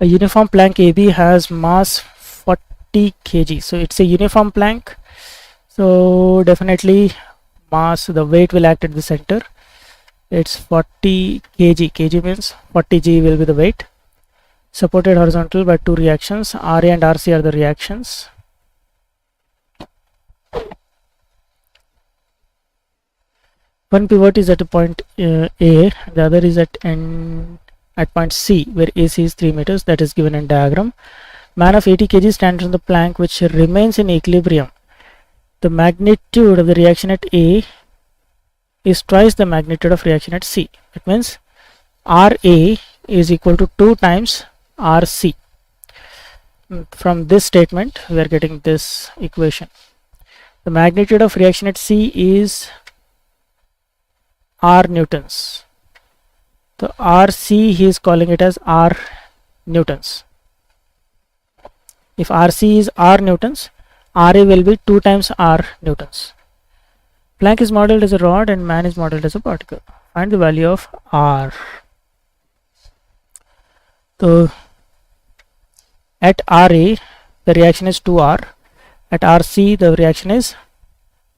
A uniform plank AB has mass 40 kg. So it's a uniform plank. So definitely mass, the weight will act at the center. It's 40 kg. Kg means 40 g will be the weight. Supported horizontal by two reactions. RA and RC are the reactions. One pivot is at a point A, the other is at point C, where AC is 3 meters. That is given in diagram. Man of 80 kg stands on the plank which remains in equilibrium. The magnitude of the reaction at A is twice the magnitude of reaction at C. It means RA is equal to 2 times RC. From this statement we are getting this equation. The magnitude of reaction at C is R newtons. So RC he is calling it as R newtons. If RC is R newtons, RA will be 2 times R newtons. Plank is modeled as a rod and man is modeled as a particle. Find the value of R. So at RA the reaction is 2R. At RC the reaction is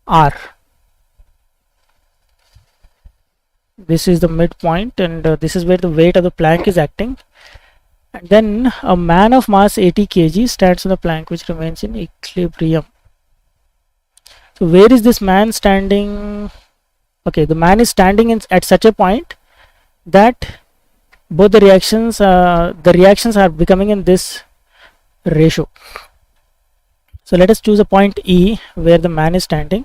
R. This is the midpoint, and this is where the weight of the plank is acting. And then a man of mass 80 kg stands on the plank which remains in equilibrium. So where is this man standing? Okay, the man is standing at such a point that both the reactions are becoming in this ratio. So let us choose a point E where the man is standing.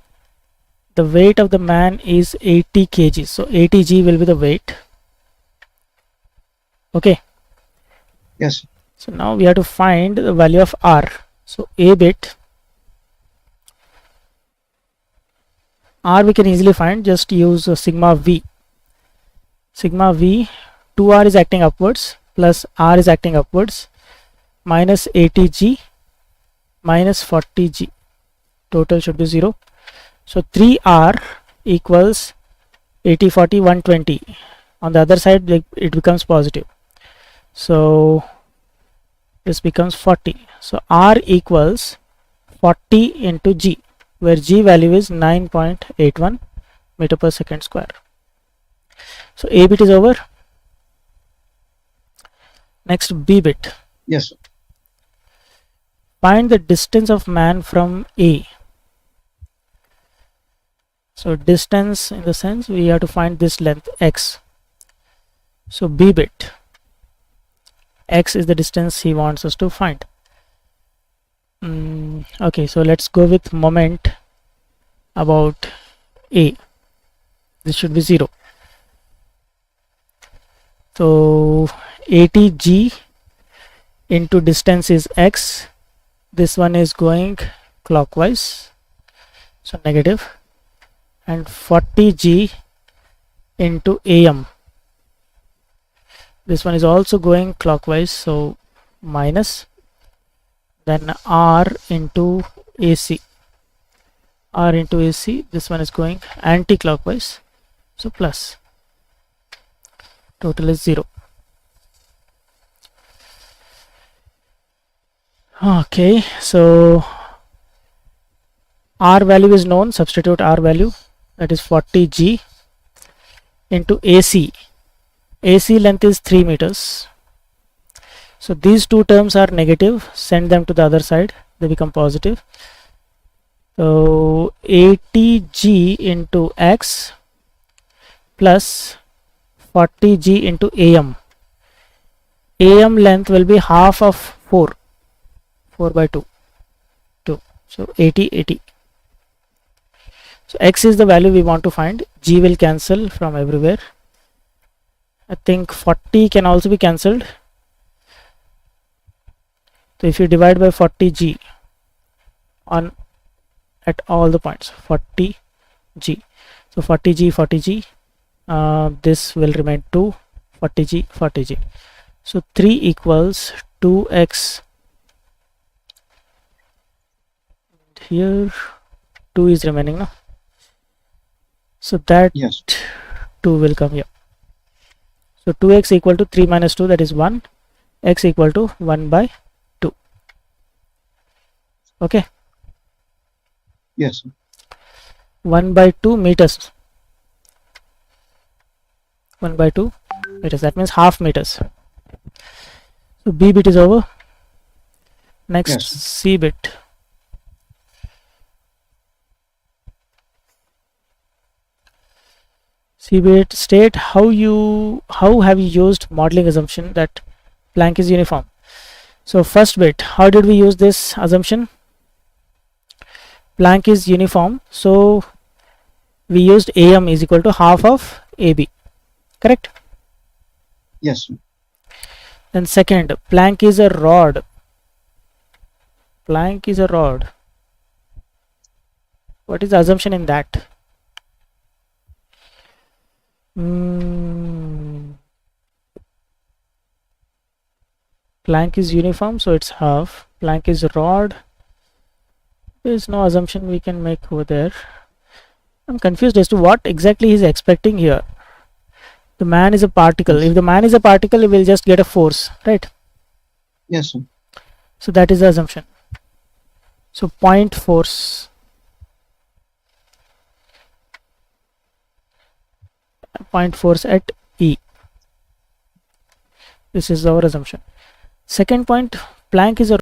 The weight of the man is 80 kg, so 80 g will be the weight. Okay. Yes. So now we have to find the value of R. So A bit R we can easily find, just use sigma V. Sigma V, 2R is acting upwards plus R is acting upwards, minus 80g minus 40g. Total should be 0. So 3R equals 80, 40, 120. On the other side it becomes positive. So this becomes 40. So R equals 40 into G, where G value is 9.81 meter per second square. So A bit is over. Next B bit. Yes. Find the distance of man from A. So distance, in the sense we have to find this length x. So B bit, x is the distance he wants us to find. Okay, so let's go with moment about A. This should be 0. So 80g into distance is x. This one is going clockwise, so negative. And 40g into AM, this one is also going clockwise, so minus. Then R into AC, R into AC, this one is going anti-clockwise, so plus. Total is 0. Okay, so R value is known, substitute R value, that is 40g into AC. AC length is 3 meters. So these two terms are negative, send them to the other side, they become positive. So 80g into x plus 40g into AM. AM length will be half of 4 by 2. So 80. So x is the value we want to find. G will cancel from everywhere. I think 40 can also be cancelled. So if you divide by 40g on at all the points, 40g. So 40g, this will remain 2, 40g. So 3 equals 2x. Here 2 is remaining now. So that Yes. 2 will come here. So 2x equal to 3 minus 2, that is 1. x equal to 1 by 2. Okay. Yes, sir. 1 by 2 meters. 1 by 2 meters. That means half meters. So B bit is over. Next, Yes, sir. C bit. C bit state how have you used modeling assumption that Planck is uniform. So first bit, how did we use this assumption? Planck is uniform, so we used AM is equal to half of AB, correct? Yes, sir. Then second, Planck is a rod. Planck is a rod. What is the assumption in that? Planck is uniform, so it's half. Planck is a rod. There is no assumption we can make over there. I'm confused as to what exactly he's expecting here. The man is a particle. Yes. If the man is a particle, he will just get a force, right? Yes, sir. So that is the assumption. So point force. Point force at E. This is our assumption. Second point, Planck is a